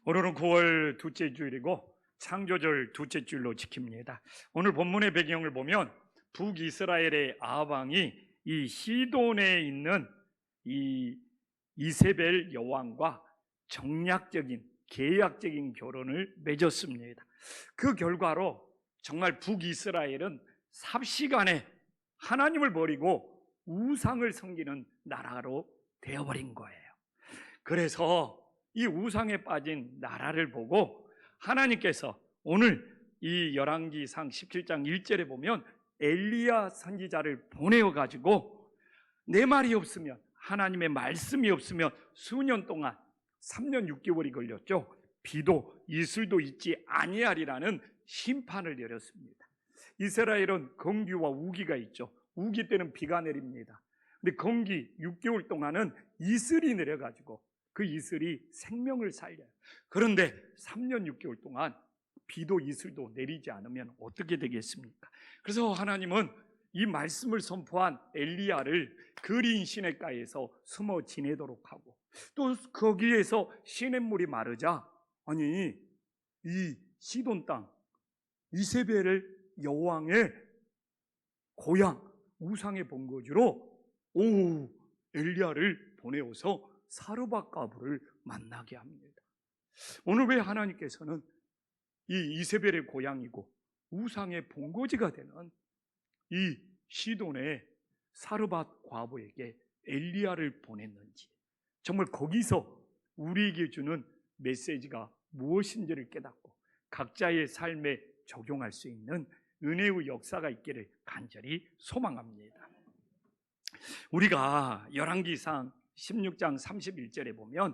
오늘은 9월 둘째 주일이고 창조절 둘째 주일로 지킵니다. 오늘 본문의 배경을 보면 북이스라엘의 아방이 이 시돈에 있는 이 이세벨 여왕과 정략적인 계약적인 결혼을 맺었습니다. 그 결과로 정말 북이스라엘은 삽시간에 하나님을 버리고 우상을 섬기는 나라로 되어버린 거예요. 그래서 이 우상에 빠진 나라를 보고 하나님께서 오늘 이 열왕기상 17장 1절에 보면 엘리야 선지자를 보내어 가지고 내 말이 없으면, 하나님의 말씀이 없으면 수년 동안 3년 6개월이 걸렸죠. 비도 이슬도 있지 아니하리라는 심판을 내렸습니다. 이스라엘은 건기와 우기가 있죠. 우기 때는 비가 내립니다. 근데 건기 6개월 동안은 이슬이 내려가지고 그 이슬이 생명을 살려요. 그런데 3년 6개월 동안 비도 이슬도 내리지 않으면 어떻게 되겠습니까? 그래서 하나님은 이 말씀을 선포한 엘리야를 그린 시냇가에서 숨어 지내도록 하고, 또 거기에서 시냇물이 마르자 이 시돈 땅 이세벨 여왕의 고향 우상의 본거지로 엘리야를 보내어서 사르밧 과부를 만나게 합니다. 오늘 왜 하나님께서는 이 이세벨의 고향이고 우상의 본거지가 되는 이 시돈의 사르밧 과부에게 엘리야를 보냈는지, 정말 거기서 우리에게 주는 메시지가 무엇인지를 깨닫고 각자의 삶에 적용할 수 있는 은혜의 역사가 있기를 간절히 소망합니다. 우리가 열왕기상 16장 31절에 보면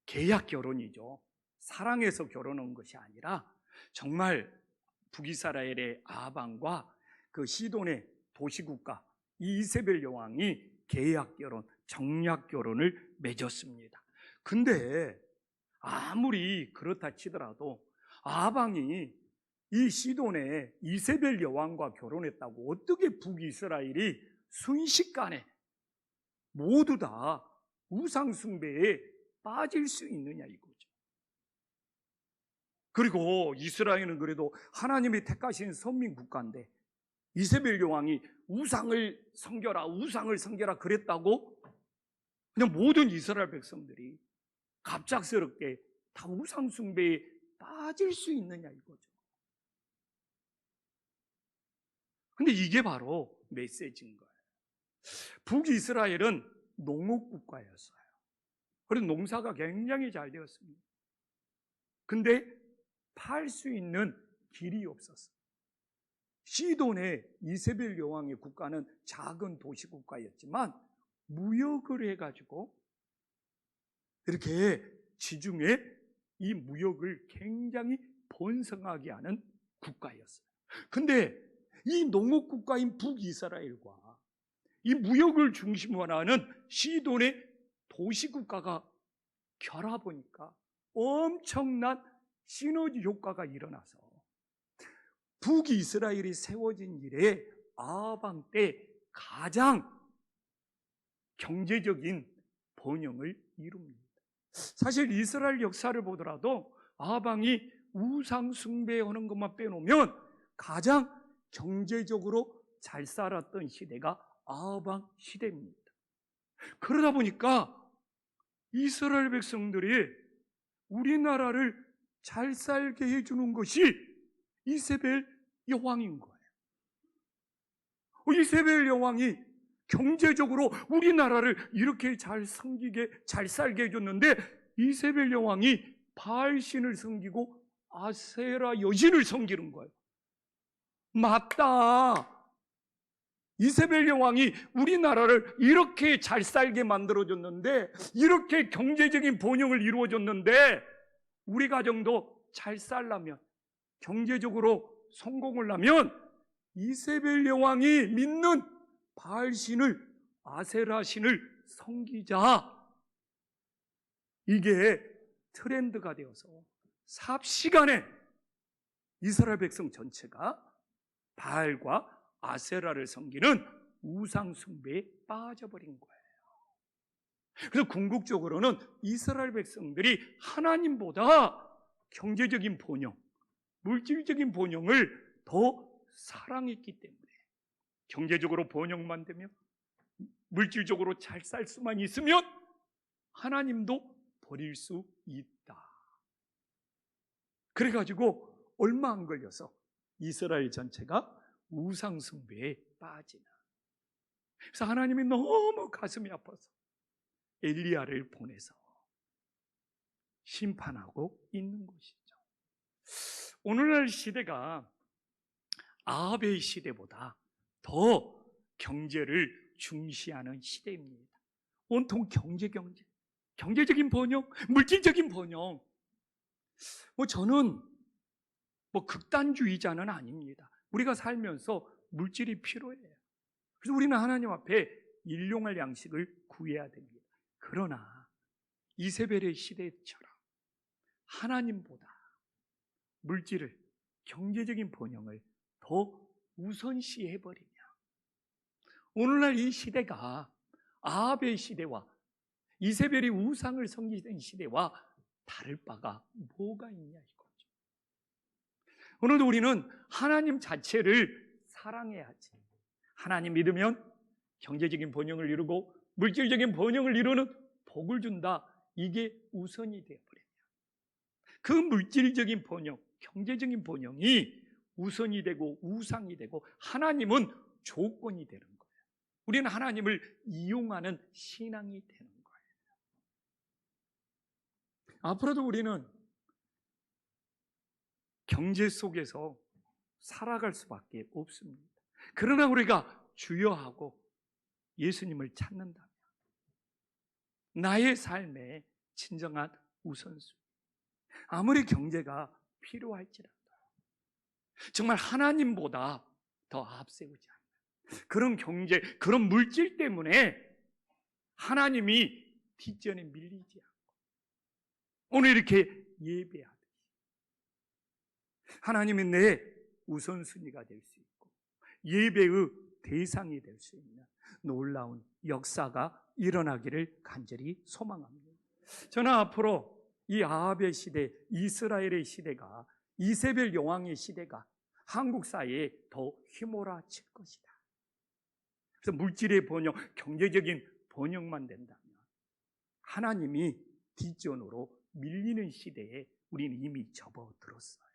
계약 결혼이죠. 사랑해서 결혼한 것이 아니라 정말 북이스라엘의 아방과 그 시돈의 도시국가 이세벨 여왕이 계약 결혼, 정략 결혼을 맺었습니다. 근데 아무리 그렇다 치더라도 아방이 이 시돈의 이세벨 여왕과 결혼했다고 어떻게 북이스라엘이 순식간에 모두 다 우상 숭배에 빠질 수 있느냐 이거죠. 그리고 이스라엘은 그래도 하나님이 택하신 선민 국가인데 이세벨 여왕이 우상을 섬겨라 그랬다고 그냥 모든 이스라엘 백성들이 갑작스럽게 다 우상 숭배에 빠질 수 있느냐 이거죠. 근데 이게 바로 메시지인 거예요. 북이스라엘은 농업국가였어요. 그래서 농사가 굉장히 잘 되었습니다. 근데 팔 수 있는 길이 없었어요. 시돈의 이세벨 여왕의 국가는 작은 도시국가였지만 무역을 해가지고 이렇게 지중해 이 무역을 굉장히 번성하게 하는 국가였어요. 근데 이 농업국가인 북이스라엘과 이 무역을 중심으로 하는 시돈의 도시국가가 결합하니까 엄청난 시너지 효과가 일어나서 북이스라엘이 세워진 이래 아방 때 가장 경제적인 번영을 이룹니다. 사실 이스라엘 역사를 보더라도 아방이 우상 숭배하는 것만 빼놓으면 가장 경제적으로 잘 살았던 시대가 아방 시대입니다. 그러다 보니까 이스라엘 백성들이 우리나라를 잘 살게 해주는 것이 이세벨 여왕인 거예요. 이세벨 여왕이 경제적으로 우리나라를 이렇게 잘 섬기게, 잘 살게 해줬는데 이세벨 여왕이 바알신을 섬기고 아세라 여신을 섬기는 거예요. 맞다. 이세벨 여왕이 우리나라를 이렇게 잘 살게 만들어줬는데, 이렇게 경제적인 번영을 이루어줬는데, 우리 가정도 잘 살려면, 경제적으로 성공을 하면 이세벨 여왕이 믿는 바알신을, 아세라신을 섬기자. 이게 트렌드가 되어서 삽시간에 이스라엘 백성 전체가 바알과 아세라를 섬기는 우상 숭배에 빠져버린 거예요. 그래서 궁극적으로는 이스라엘 백성들이 하나님보다 경제적인 번영, 물질적인 번영을 더 사랑했기 때문에 경제적으로 번영만 되면, 물질적으로 잘 살 수만 있으면 하나님도 버릴 수 있다. 그래가지고 얼마 안 걸려서 이스라엘 전체가 우상숭배에 빠지는, 그래서 하나님이 너무 가슴이 아파서 엘리야를 보내서 심판하고 있는 것이죠. 오늘날 시대가 아합의 시대보다 더 경제를 중시하는 시대입니다. 온통 경제적인 번영, 물질적인 번영. 저는 극단주의자는 아닙니다. 우리가 살면서 물질이 필요해요. 그래서 우리는 하나님 앞에 일용할 양식을 구해야 됩니다. 그러나 이세벨의 시대처럼 하나님보다 물질을, 경제적인 번영을 더 우선시해버리면 오늘날 이 시대가 아합의 시대와 이세벨이 우상을 섬기던 시대와 다를 바가 뭐가 있냐 이거죠. 오늘도 우리는 하나님 자체를 사랑해야지. 하나님 믿으면 경제적인 번영을 이루고 물질적인 번영을 이루는 복을 준다. 이게 우선이 되어버려요. 그 물질적인 번영, 경제적인 번영이 우선이 되고 우상이 되고 하나님은 조건이 되는 거예요. 우리는 하나님을 이용하는 신앙이 되는 거예요. 앞으로도 우리는 경제 속에서 살아갈 수밖에 없습니다. 그러나 우리가 주여하고 예수님을 찾는다면 나의 삶의 진정한 우선순위, 아무리 경제가 필요할지라도 정말 하나님보다 더 앞세우지 않는 그런 경제, 그런 물질 때문에 하나님이 뒷전에 밀리지 않고 오늘 이렇게 예배하듯이 하나님이 내 우선순위가 될 수 있고 예배의 대상이 될 수 있는 놀라운 역사가 일어나기를 간절히 소망합니다. 저는 앞으로 이 아합의 시대, 이스라엘의 시대가, 이세벨 여왕의 시대가 한국 사회에 더 휘몰아칠 것이다. 그래서 물질의 번영, 경제적인 번영만 된다면 하나님이 뒷전으로 밀리는 시대에 우리는 이미 접어들었어요.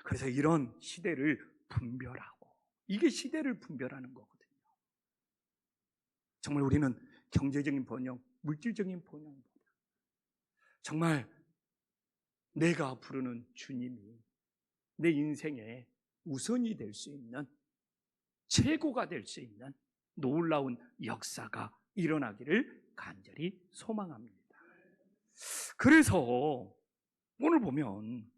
그래서 이런 시대를 분별하고, 이게 시대를 분별하는 거거든요. 정말 우리는 경제적인 번영, 물질적인 번영보다 정말 내가 부르는 주님이 내 인생의 우선이 될 수 있는, 최고가 될 수 있는 놀라운 역사가 일어나기를 간절히 소망합니다. 그래서 오늘 보면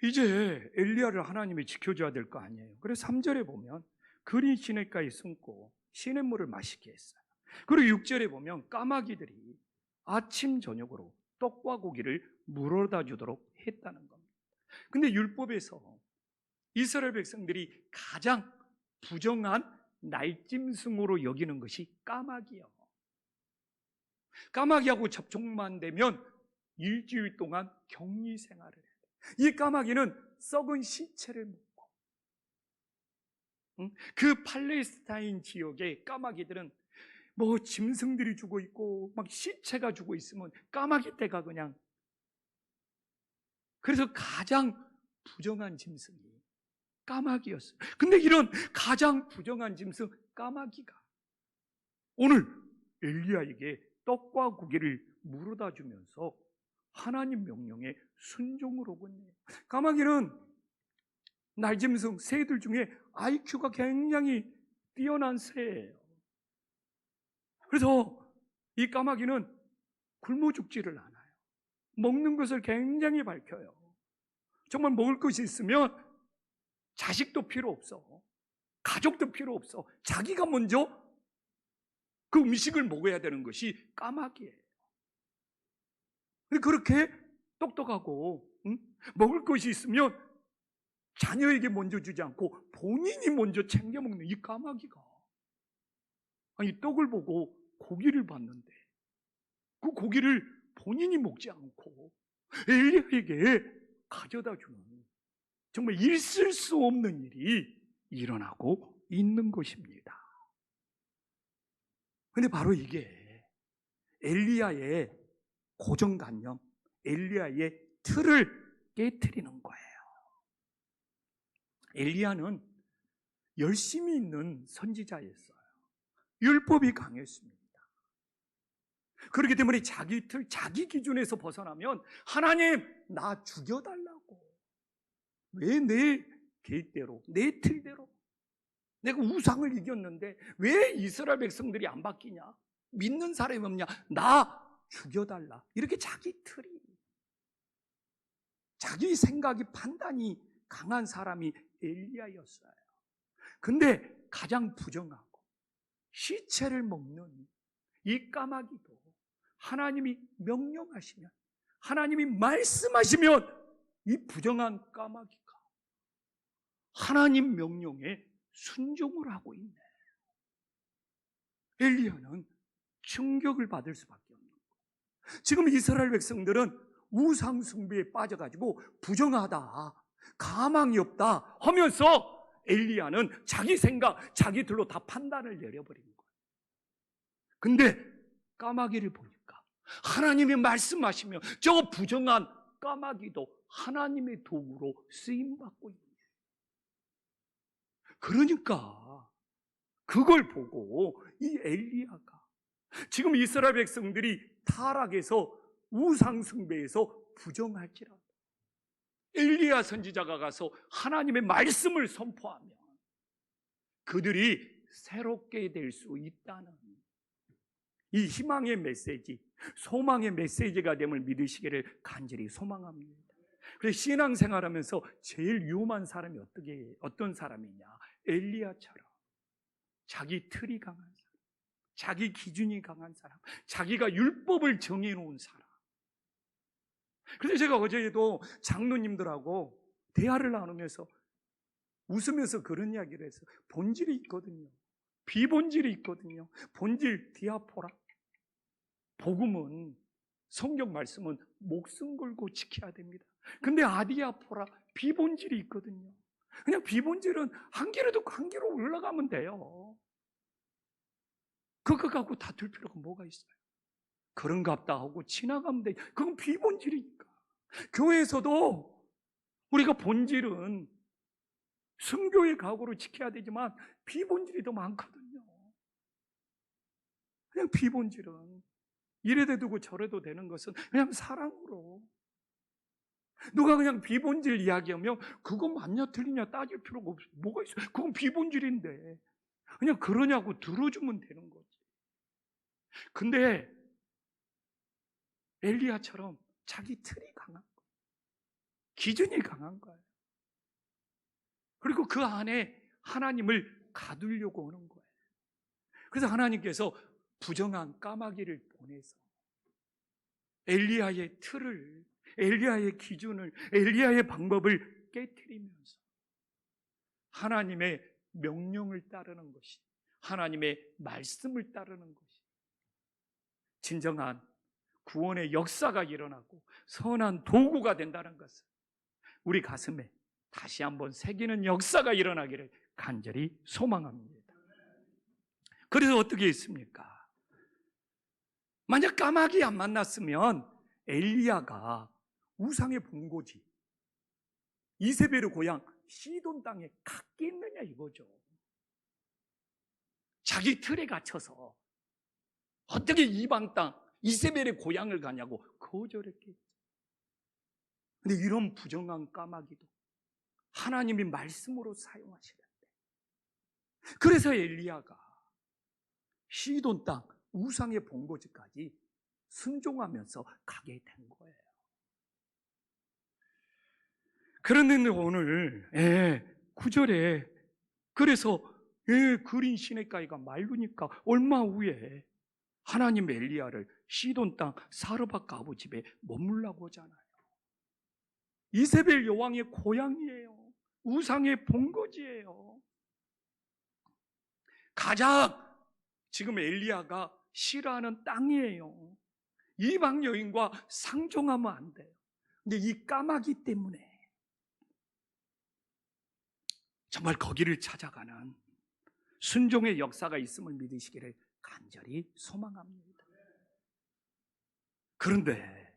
이제 엘리야를 하나님이 지켜줘야 될 거 아니에요. 그래서 3절에 보면 그리 시냇가에 숨고 시냇물을 마시게 했어요. 그리고 6절에 보면 까마귀들이 아침 저녁으로 떡과 고기를 물어다 주도록 했다는 겁니다. 근데 율법에서 이스라엘 백성들이 가장 부정한 날짐승으로 여기는 것이 까마귀요. 까마귀하고 접촉만 되면 일주일 동안 격리 생활을 해요. 이 까마귀는 썩은 시체를 먹고, 그 팔레스타인 지역의 까마귀들은 짐승들이 죽어 있고 막 시체가 죽어 있으면 까마귀 떼가 그냥. 그래서 가장 부정한 짐승이 까마귀였어요. 근데 이런 가장 부정한 짐승 까마귀가 오늘 엘리야에게 떡과 고기를 물어다 주면서 하나님 명령에 순종을 하고 있네요. 까마귀는 날짐승, 새들 중에 IQ가 굉장히 뛰어난 새예요. 그래서 이 까마귀는 굶어 죽지를 않아요. 먹는 것을 굉장히 밝혀요. 정말 먹을 것이 있으면 자식도 필요 없어, 가족도 필요 없어, 자기가 먼저 그 음식을 먹어야 되는 것이 까마귀예요. 그렇게 똑똑하고 먹을 것이 있으면 자녀에게 먼저 주지 않고 본인이 먼저 챙겨 먹는 이 까마귀가 아니, 떡을 보고 고기를 봤는데 그 고기를 본인이 먹지 않고 엘리야에게 가져다 주는 정말 있을 수 없는 일이 일어나고 있는 것입니다. 근데 바로 이게 엘리야의 고정관념, 엘리야의 틀을 깨트리는 거예요. 엘리야는 열심히 있는 선지자였어요. 율법이 강했습니다. 그렇기 때문에 자기 틀, 자기 기준에서 벗어나면 하나님, 나 죽여달라고. 왜 내 계획대로, 내 틀대로 내가 우상을 이겼는데 왜 이스라엘 백성들이 안 바뀌냐? 믿는 사람이 없냐? 나 죽여달라. 이렇게 자기 틀이, 자기 생각이, 판단이 강한 사람이 엘리야였어요. 근데 가장 부정하고 시체를 먹는 이 까마귀도 하나님이 명령하시면, 하나님이 말씀하시면 이 부정한 까마귀가 하나님 명령에 순종을 하고 있네. 엘리야는 충격을 받을 수밖에 없는 거예요. 지금 이스라엘 백성들은 우상 숭배에 빠져가지고 부정하다, 가망이 없다 하면서 엘리야는 자기 생각, 자기 들로 다 판단을 내려버린 거예요. 근데 까마귀를 보니까 하나님이 말씀하시면 저 부정한 까마귀도 하나님의 도구로 쓰임받고 있는 거예요. 그러니까 그걸 보고 이 엘리야가 지금 이스라엘 백성들이 타락해서 우상 숭배에서 부정할지라도 엘리야 선지자가 가서 하나님의 말씀을 선포하면 그들이 새롭게 될 수 있다는 이 희망의 메시지, 소망의 메시지가 됨을 믿으시기를 간절히 소망합니다. 그래서 신앙생활하면서 제일 위험한 사람이 어떤 사람이냐? 엘리야처럼 자기 틀이 강한 사람, 자기 기준이 강한 사람, 자기가 율법을 정해놓은 사람. 그래서 제가 어제도 장로님들하고 대화를 나누면서 웃으면서 그런 이야기를 했어요. 본질이 있거든요. 비본질이 있거든요. 본질, 디아포라. 복음은, 성경 말씀은 목숨 걸고 지켜야 됩니다. 근데 아디아포라, 비본질이 있거든요. 그냥 비본질은 한 길을 듣고 한 길로 올라가면 돼요. 그거 갖고 다툴 필요가 뭐가 있어요? 그런갑다 하고 지나가면 돼. 그건 비본질이니까. 교회에서도 우리가 본질은 순교의 각오로 지켜야 되지만 비본질이 더 많거든요. 그냥 비본질은 이래도 되고 저래도 되는 것은 그냥 사랑으로. 누가 그냥 비본질 이야기하면 그건 맞냐 틀리냐 따질 필요가 없어요. 뭐가 있어요? 그건 비본질인데 그냥 그러냐고 들어주면 되는 거지. 근데 엘리야처럼 자기 틀이 강한 거예요. 기준이 강한 거예요. 그리고 그 안에 하나님을 가두려고 오는 거예요. 그래서 하나님께서 부정한 까마귀를 보내서 엘리야의 틀을, 엘리야의 기준을, 엘리야의 방법을 깨트리면서 하나님의 명령을 따르는 것이, 하나님의 말씀을 따르는 것이 진정한 구원의 역사가 일어나고 선한 도구가 된다는 것을 우리 가슴에 다시 한번 새기는 역사가 일어나기를 간절히 소망합니다. 그래서 어떻게 했습니까? 만약 까마귀 안 만났으면 엘리야가 우상의 본고지 이세벨의 고향 시돈 땅에 갔겠느냐 이거죠. 자기 틀에 갇혀서 어떻게 이방 땅 이세벨의 고향을 가냐고 거절했겠죠. 근데 이런 부정한 까마귀도 하나님이 말씀으로 사용하시는데, 그래서 엘리야가 시돈 땅 우상의 본고지까지 순종하면서 가게 된 거예요. 그런데 오늘 9절에 그래서 그린 시냇가이가 말르니까 얼마 후에 하나님 엘리야를 시돈 땅 사르밧 가부 집에 머물라고 하잖아요. 이세벨 여왕의 고향이에요. 우상의 본거지예요. 가장 지금 엘리야가 싫어하는 땅이에요. 이방 여인과 상종하면 안 돼요. 근데 이 까마귀 때문에 정말 거기를 찾아가는 순종의 역사가 있음을 믿으시기를 간절히 소망합니다. 그런데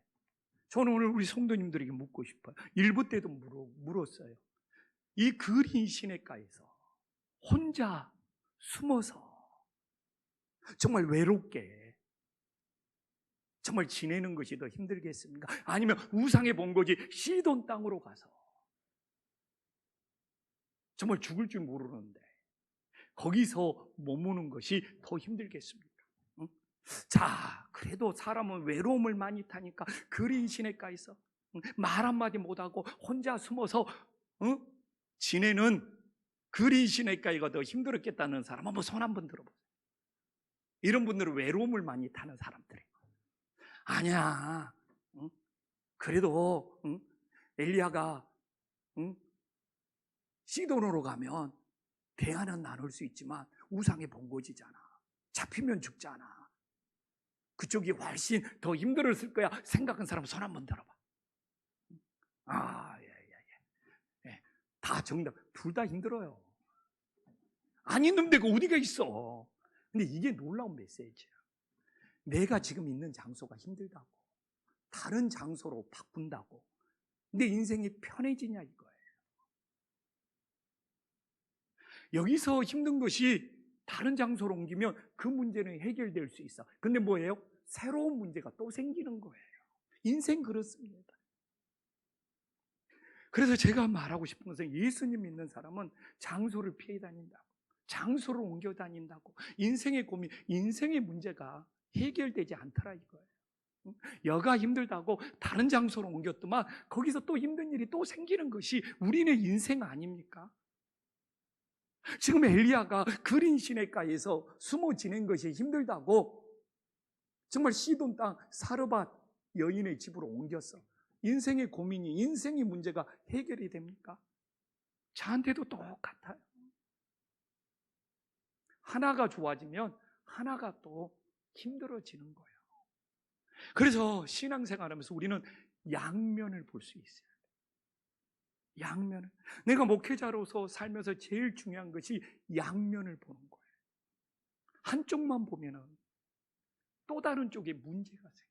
저는 오늘 우리 성도님들에게 묻고 싶어요. 일부 때도 물었어요. 이 그린 시냇가에서 혼자 숨어서 정말 외롭게 정말 지내는 것이 더 힘들겠습니까? 아니면 우상의 본거지 시돈 땅으로 가서 정말 죽을 줄 모르는데 거기서 머무는 것이 더 힘들겠습니까? 응? 자, 그래도 사람은 외로움을 많이 타니까 그린 시냇가에서 말 한마디 못하고 혼자 숨어서 지내는 그린 시냇가가 더 힘들었겠다는 사람 한번 손 한번 들어보세요. 이런 분들은 외로움을 많이 타는 사람들이에요. 아니야, 그래도 엘리야가 시돈으로 가면 대화는 나눌 수 있지만 우상의 본거지잖아. 잡히면 죽잖아. 그쪽이 훨씬 더 힘들었을 거야 생각한 사람 손 한번 들어봐. 예. 다 정답. 둘 다 힘들어요. 안 힘든 데가 어디가 있어. 근데 이게 놀라운 메시지야. 내가 지금 있는 장소가 힘들다고, 다른 장소로 바꾼다고 내 인생이 편해지냐 이거예요. 여기서 힘든 것이 다른 장소로 옮기면 그 문제는 해결될 수 있어. 근데 뭐예요? 새로운 문제가 또 생기는 거예요. 인생 그렇습니다. 그래서 제가 말하고 싶은 것은 예수님 믿는 사람은 장소를 피해 다닌다고, 장소를 옮겨 다닌다고, 인생의 고민, 인생의 문제가 해결되지 않더라 이거예요. 여가 힘들다고 다른 장소로 옮겼더만 거기서 또 힘든 일이 또 생기는 것이 우리네 인생 아닙니까? 지금 엘리야가 그린 시냇가에서 숨어 지낸 것이 힘들다고 정말 시돈 땅 사르밧 여인의 집으로 옮겼어. 인생의 고민이, 인생의 문제가 해결이 됩니까? 저한테도 똑같아요. 하나가 좋아지면 하나가 또 힘들어지는 거예요. 그래서 신앙생활하면서 우리는 양면을 볼 수 있어요. 양면을. 내가 목회자로서 살면서 제일 중요한 것이 양면을 보는 거예요. 한쪽만 보면은 또 다른 쪽에 문제가 생겨요.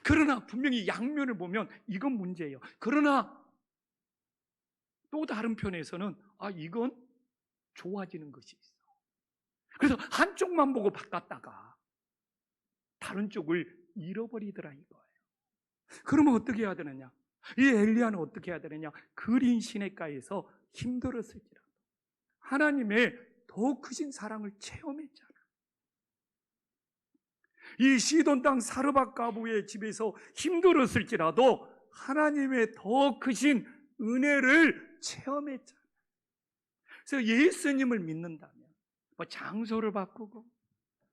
그러나 분명히 양면을 보면 이건 문제예요. 그러나 또 다른 편에서는 이건 좋아지는 것이 있어. 그래서 한쪽만 보고 바꿨다가 다른 쪽을 잃어버리더라 이거예요. 그러면 어떻게 해야 되느냐? 이 엘리야는 어떻게 해야 되느냐? 그린 시냇가에서 힘들었을지라도 하나님의 더 크신 사랑을 체험했잖아. 이 시돈 땅 사르밧 과부의 집에서 힘들었을지라도 하나님의 더 크신 은혜를 체험했잖아. 그래서 예수님을 믿는다면 장소를 바꾸고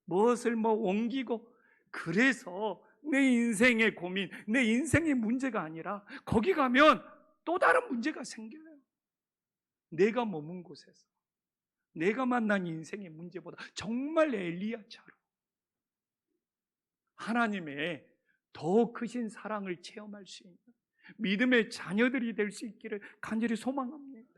무엇을 옮기고, 그래서 내 인생의 고민, 내 인생의 문제가 아니라 거기 가면 또 다른 문제가 생겨요. 내가 머문 곳에서 내가 만난 인생의 문제보다 정말 엘리야처럼 하나님의 더 크신 사랑을 체험할 수 있는 믿음의 자녀들이 될 수 있기를 간절히 소망합니다.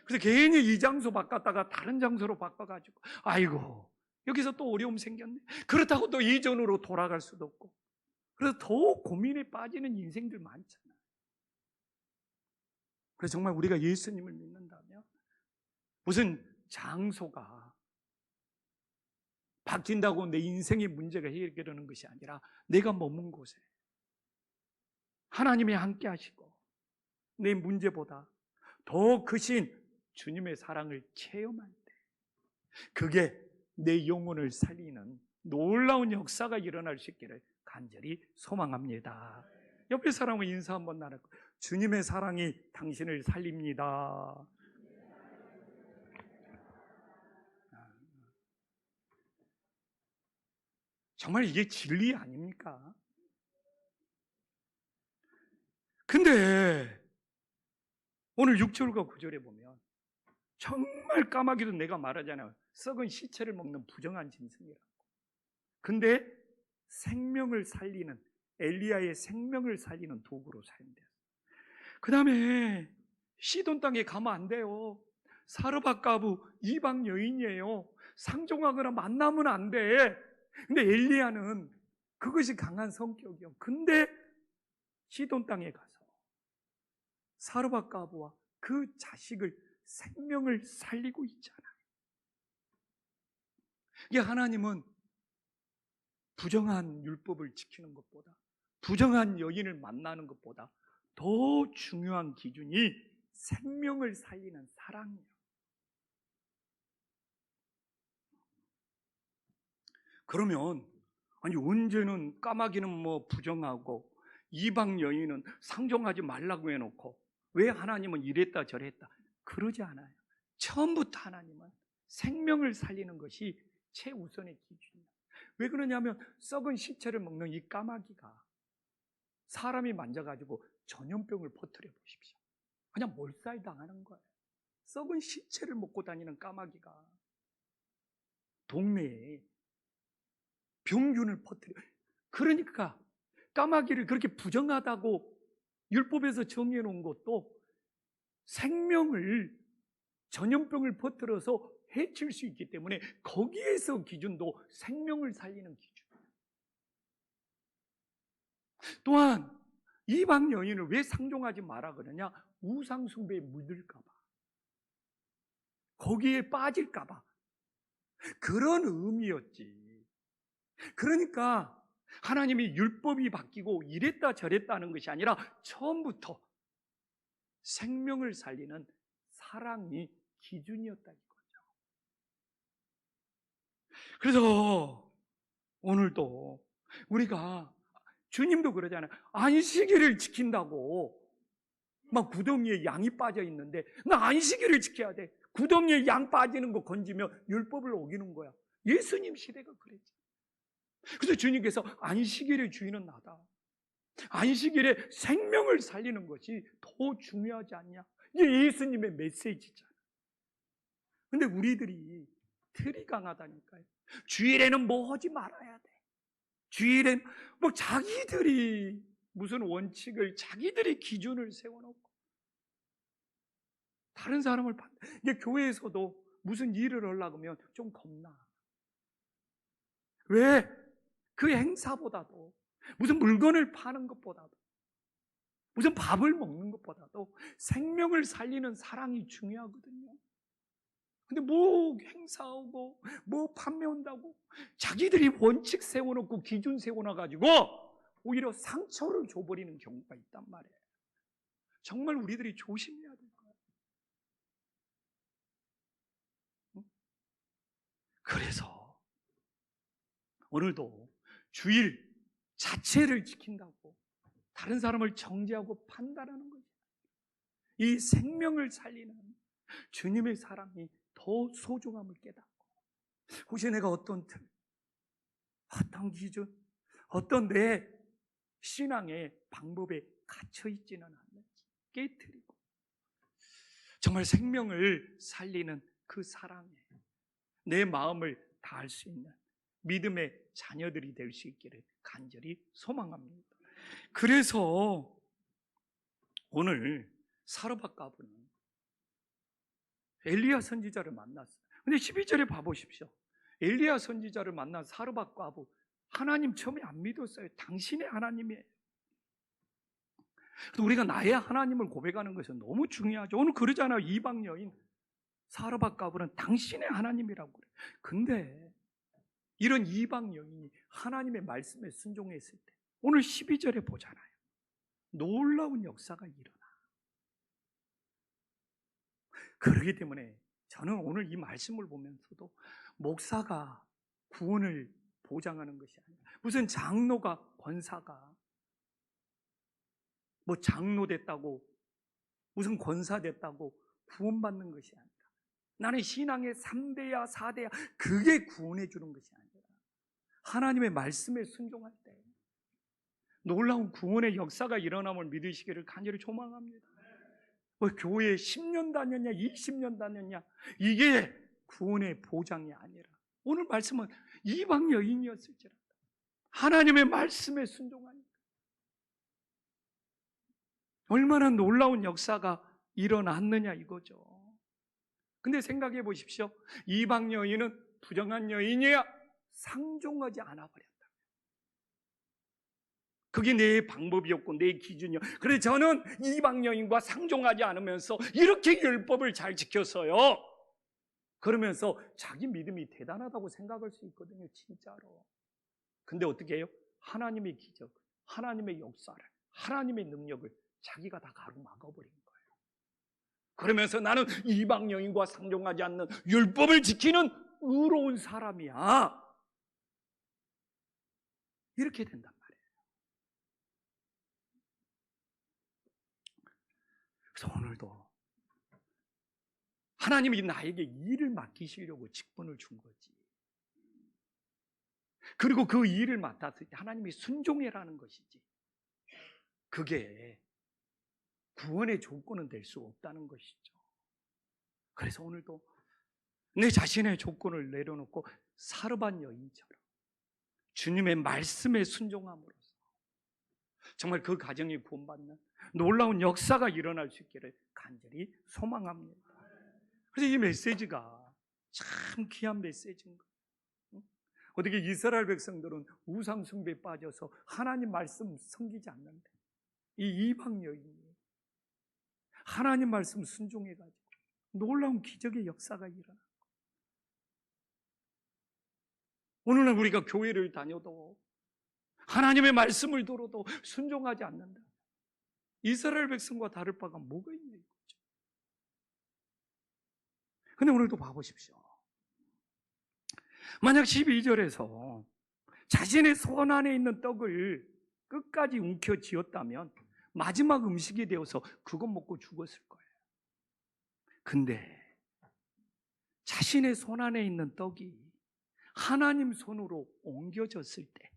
그래서 괜히 이 장소 바꿨다가 다른 장소로 바꿔가지고 아이고 여기서 또 어려움 생겼네. 그렇다고 또 이전으로 돌아갈 수도 없고, 그래서 더 고민에 빠지는 인생들 많잖아요. 그래서 정말 우리가 예수님을 믿는다면 무슨 장소가 바뀐다고 내 인생의 문제가 해결되는 것이 아니라 내가 머문 곳에 하나님이 함께 하시고 내 문제보다 더 크신 주님의 사랑을 체험할 때 그게 내 영혼을 살리는 놀라운 역사가 일어날 수 있기를 간절히 소망합니다. 옆에 사람과 인사 한번 나누고, 주님의 사랑이 당신을 살립니다. 정말 이게 진리 아닙니까? 근데 오늘 6절과 9절에 보면 정말 까마귀도 내가 말하잖아요. 썩은 시체를 먹는 부정한 짐승이라고. 근데 생명을 살리는, 엘리야의 생명을 살리는 도구로 사용돼요. 그 다음에 시돈 땅에 가면 안 돼요. 사르밧 과부 이방 여인이에요. 상종하거나 만나면 안 돼. 근데 엘리야는 그것이 강한 성격이요. 근데 시돈 땅에 가서 사르밧 과부와 그 자식을 생명을 살리고 있잖아요. 이게 하나님은 부정한 율법을 지키는 것보다, 부정한 여인을 만나는 것보다 더 중요한 기준이 생명을 살리는 사랑이에요. 그러면 아니 언제는 까마귀는 뭐 부정하고 이방 여인은 상종하지 말라고 해놓고 왜 하나님은 이랬다 저랬다 그러지 않아요. 처음부터 하나님은 생명을 살리는 것이 최우선의 기준이에요. 왜 그러냐면 썩은 시체를 먹는 이 까마귀가 사람이 만져가지고 전염병을 퍼뜨려 보십시오. 그냥 몰살당하는 거예요. 썩은 시체를 먹고 다니는 까마귀가 동네에 병균을 퍼뜨려. 그러니까 까마귀를 그렇게 부정하다고 율법에서 정해 놓은 것도 생명을, 전염병을 퍼뜨려서 해칠 수 있기 때문에 거기에서 기준도 생명을 살리는 기준. 또한 이방 여인을 왜 상종하지 마라 그러냐? 우상 숭배에 물들까 봐, 거기에 빠질까 봐, 그런 의미였지. 그러니까 하나님이 율법이 바뀌고 이랬다 저랬다 하는 것이 아니라 처음부터 생명을 살리는 사랑이 기준이었다 이거죠. 그래서 오늘도 우리가, 주님도 그러잖아요. 안식일을 지킨다고 막 구덩이에 양이 빠져 있는데 나 안식일을 지켜야 돼. 구덩이에 양 빠지는 거 건지면 율법을 어기는 거야. 예수님 시대가 그랬지. 그래서 주님께서 안식일의 주인은 나다. 안식일에 생명을 살리는 것이 더 중요하지 않냐. 이게 예수님의 메시지잖아. 근데 우리들이 틀이 강하다니까요. 주일에는 뭐 하지 말아야 돼. 주일엔 뭐 자기들이 무슨 원칙을, 자기들이 기준을 세워놓고 다른 사람을 이게 교회에서도 무슨 일을 하려고 하면 좀 겁나. 왜? 그 행사보다도, 무슨 물건을 파는 것보다도, 무슨 밥을 먹는 것보다도 생명을 살리는 사랑이 중요하거든요. 근데 뭐 행사하고 뭐 판매한다고 자기들이 원칙 세워놓고 기준 세워놔가지고 오히려 상처를 줘버리는 경우가 있단 말이에요. 정말 우리들이 조심해야 될 거예요. 그래서 오늘도 주일 자체를 지킨다고 다른 사람을 정죄하고 판단하는 거죠. 이 생명을 살리는 주님의 사랑이 더 소중함을 깨닫고, 혹시 내가 어떤 틀, 어떤 기준, 어떤 내 신앙의 방법에 갇혀있지는 않는지 깨트리고 정말 생명을 살리는 그 사랑에 내 마음을 다할 수 있는 믿음의 자녀들이 될 수 있기를 간절히 소망합니다. 그래서 오늘 사르밧 과부는 엘리야 선지자를 만났어요. 근데 12절에 봐보십시오. 엘리야 선지자를 만난 사르밧 과부, 하나님 처음에 안 믿었어요. 당신의 하나님이에요. 우리가 나의 하나님을 고백하는 것은 너무 중요하죠. 오늘 그러잖아요. 이방 여인 사르밧 과부는 당신의 하나님이라고 그래요. 근데 이런 이방 여인이 하나님의 말씀에 순종했을 때 오늘 12절에 보잖아요. 놀라운 역사가 일어나. 그렇기 때문에 저는 오늘 이 말씀을 보면서도 목사가 구원을 보장하는 것이 아니라, 무슨 장로가, 권사가 뭐 장로 됐다고, 무슨 권사 됐다고 구원받는 것이 아니라, 나는 신앙의 3대야 4대야 그게 구원해 주는 것이 아니라 하나님의 말씀에 순종할 때 놀라운 구원의 역사가 일어남을 믿으시기를 간절히 소망합니다. 뭐 교회 10년 다녔냐 20년 다녔냐 이게 구원의 보장이 아니라 오늘 말씀은 이방 여인이었을지라도 하나님의 말씀에 순종하니까 얼마나 놀라운 역사가 일어났느냐 이거죠. 근데 생각해 보십시오. 이방 여인은 부정한 여인이야 상종하지 않아 버렸다. 그게 내 방법이었고 내 기준이요. 그래서 저는 이방 여인과 상종하지 않으면서 이렇게 율법을 잘 지켰어요. 그러면서 자기 믿음이 대단하다고 생각할 수 있거든요, 진짜로. 근데 어떻게 해요? 하나님의 기적, 하나님의 역사를, 하나님의 능력을 자기가 다 가로막아버린 거예요. 그러면서 나는 이방 여인과 상종하지 않는 율법을 지키는 의로운 사람이야. 이렇게 된단 말이에요. 그래서 오늘도 하나님이 나에게 일을 맡기시려고 직분을 준 거지. 그리고 그 일을 맡았을 때 하나님이 순종해라는 것이지. 그게 구원의 조건은 될 수 없다는 것이죠. 그래서 오늘도 내 자신의 조건을 내려놓고 사르밧 여인처럼 주님의 말씀에 순종함으로써 정말 그 가정이 구원받는 놀라운 역사가 일어날 수 있기를 간절히 소망합니다. 그래서 이 메시지가 참 귀한 메시지인 거예요. 어떻게 이스라엘 백성들은 우상 숭배에 빠져서 하나님 말씀 섬기지 않는데 이 이방 여인이 하나님 말씀 순종해가지고 놀라운 기적의 역사가 일어나. 오늘날 우리가 교회를 다녀도 하나님의 말씀을 들어도 순종하지 않는다. 이스라엘 백성과 다를 바가 뭐가 있냐 이거죠. 근데 오늘도 봐보십시오. 만약 12절에서 자신의 손 안에 있는 떡을 끝까지 움켜쥐었다면 마지막 음식이 되어서 그것 먹고 죽었을 거예요. 근데 자신의 손 안에 있는 떡이 하나님 손으로 옮겨졌을 때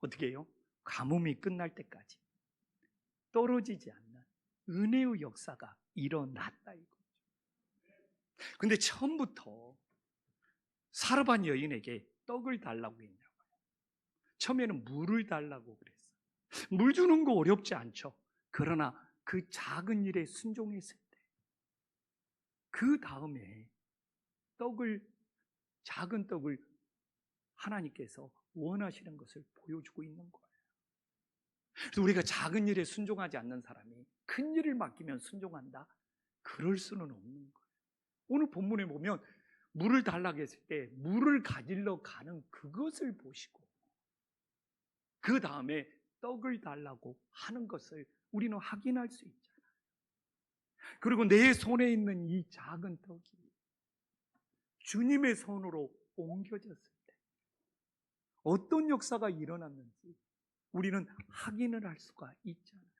어떻게 해요? 가뭄이 끝날 때까지 떨어지지 않는 은혜의 역사가 일어났다 이거죠. 근데 처음부터 사르밧 여인에게 떡을 달라고 했냐고요. 처음에는 물을 달라고 그랬어요. 물 주는 거 어렵지 않죠. 그러나 그 작은 일에 순종했을 때 그 다음에 작은 떡을 하나님께서 원하시는 것을 보여주고 있는 거예요. 그래서 우리가 작은 일에 순종하지 않는 사람이 큰 일을 맡기면 순종한다? 그럴 수는 없는 거예요. 오늘 본문에 보면 물을 달라고 했을 때 물을 가지러 가는 그것을 보시고 그 다음에 떡을 달라고 하는 것을 우리는 확인할 수 있잖아요. 그리고 내 손에 있는 이 작은 떡이 주님의 손으로 옮겨졌을 때 어떤 역사가 일어났는지 우리는 확인을 할 수가 있잖아요.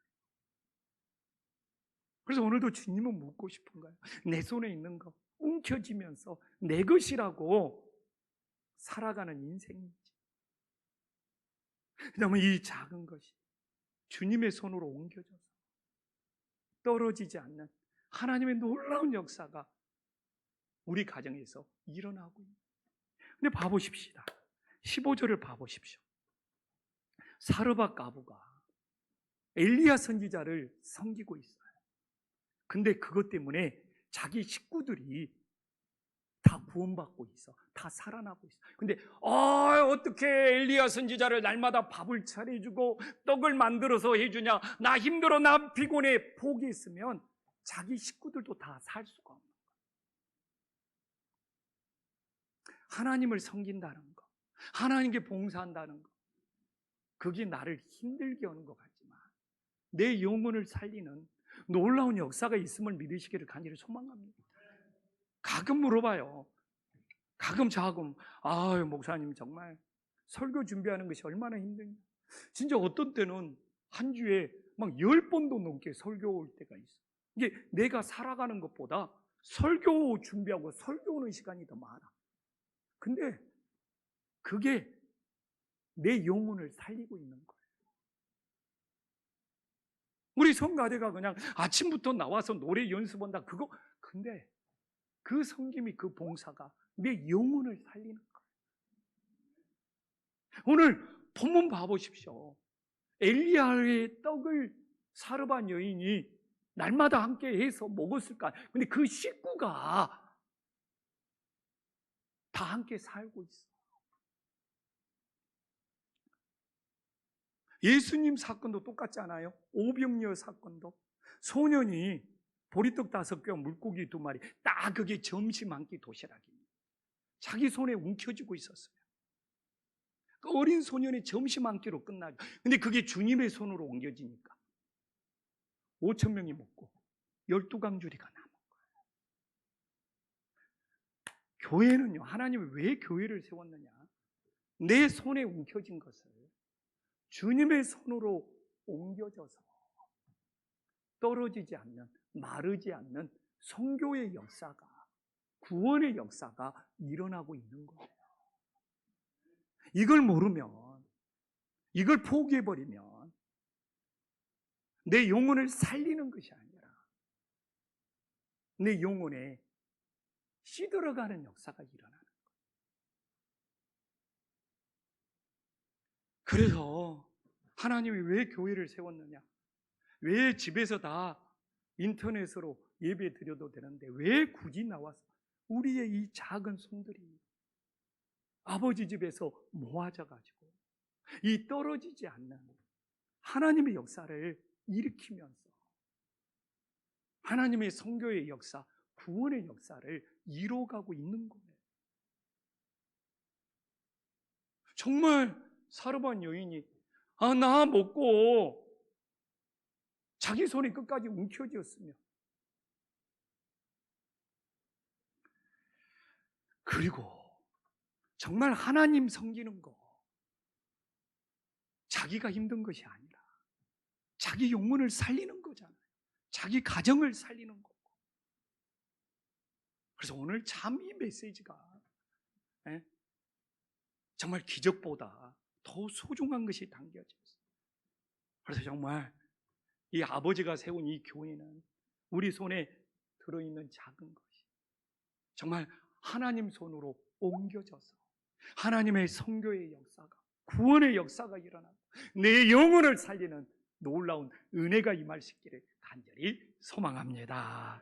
그래서 오늘도 주님은 묻고 싶은 거예요. 내 손에 있는 거 움켜쥐면서 내 것이라고 살아가는 인생인지, 그다음에 이 작은 것이 주님의 손으로 옮겨져서 떨어지지 않는 하나님의 놀라운 역사가 우리 가정에서 일어나고 있는. 근데 봐보십시다. 15절을 봐보십시오. 사르밧 가부가 엘리야 선지자를 섬기고 있어요. 근데 그것 때문에 자기 식구들이 다 구원받고 있어. 다 살아나고 있어. 근데 어떻게 엘리야 선지자를 날마다 밥을 차려주고 떡을 만들어서 해주냐, 나 힘들어, 나 피곤해, 포기했으면 자기 식구들도 다 살 수가 없는 거야. 하나님을 섬긴다는 거, 하나님께 봉사한다는 거, 그게 나를 힘들게 하는 것 같지만 내 영혼을 살리는 놀라운 역사가 있음을 믿으시기를 간절히 소망합니다. 가끔 물어봐요. 가끔 목사님 정말 설교 준비하는 것이 얼마나 힘든가. 진짜 어떤 때는 한 주에 막 10번도 넘게 설교 올 때가 있어. 이게 내가 살아가는 것보다 설교 준비하고 설교 오는 시간이 더 많아. 근데 그게 내 영혼을 살리고 있는 거예요. 우리 성가대가 그냥 아침부터 나와서 노래 연습한다, 근데 그 섬김이, 그 봉사가 내 영혼을 살리는 거예요. 오늘 본문 봐보십시오. 엘리야의 떡을 사르밧 여인이 날마다 함께 해서 먹었을까? 근데 그 식구가 다 함께 살고 있어. 예수님 사건도 똑같지 않아요? 오병이어 사건도 소년이 보리떡 5개와 물고기 2마리, 딱 그게 점심 한 끼 도시락입니다. 자기 손에 움켜쥐고 있었어요. 그 어린 소년의 점심 한 끼로 끝나죠. 근데 그게 주님의 손으로 옮겨지니까 5,000명이 먹고 12강주리가 남은 거예요. 교회는요, 하나님이 왜 교회를 세웠느냐? 내 손에 움켜진 것을 주님의 손으로 옮겨져서 떨어지지 않는, 마르지 않는 선교의 역사가, 구원의 역사가 일어나고 있는 거예요. 이걸 모르면, 이걸 포기해버리면 내 영혼을 살리는 것이 아니라 내 영혼에 시들어가는 역사가 일어나는 거예요. 그래서 하나님이 왜 교회를 세웠느냐? 왜 집에서 다 인터넷으로 예배 드려도 되는데 왜 굳이 나와서 우리의 이 작은 손들이 아버지 집에서 모아져가지고 이 떨어지지 않는 하나님의 역사를 일으키면서 하나님의 선교의 역사, 구원의 역사를 이뤄가고 있는 거예요. 정말 사르밧 여인이 나 먹고 자기 손이 끝까지 움켜쥐었으며, 그리고 정말 하나님 섬기는 거 자기가 힘든 것이 아니라 자기 영혼을 살리는 거잖아요. 자기 가정을 살리는 거고. 그래서 오늘 참 이 메시지가 정말 기적보다 더 소중한 것이 담겨졌어요. 그래서 정말 이 아버지가 세운 이 교회는 우리 손에 들어있는 작은 것이 정말 하나님 손으로 옮겨져서 하나님의 선교의 역사가, 구원의 역사가 일어나고 내 영혼을 살리는 놀라운 은혜가 임할 수 있기를 간절히 소망합니다.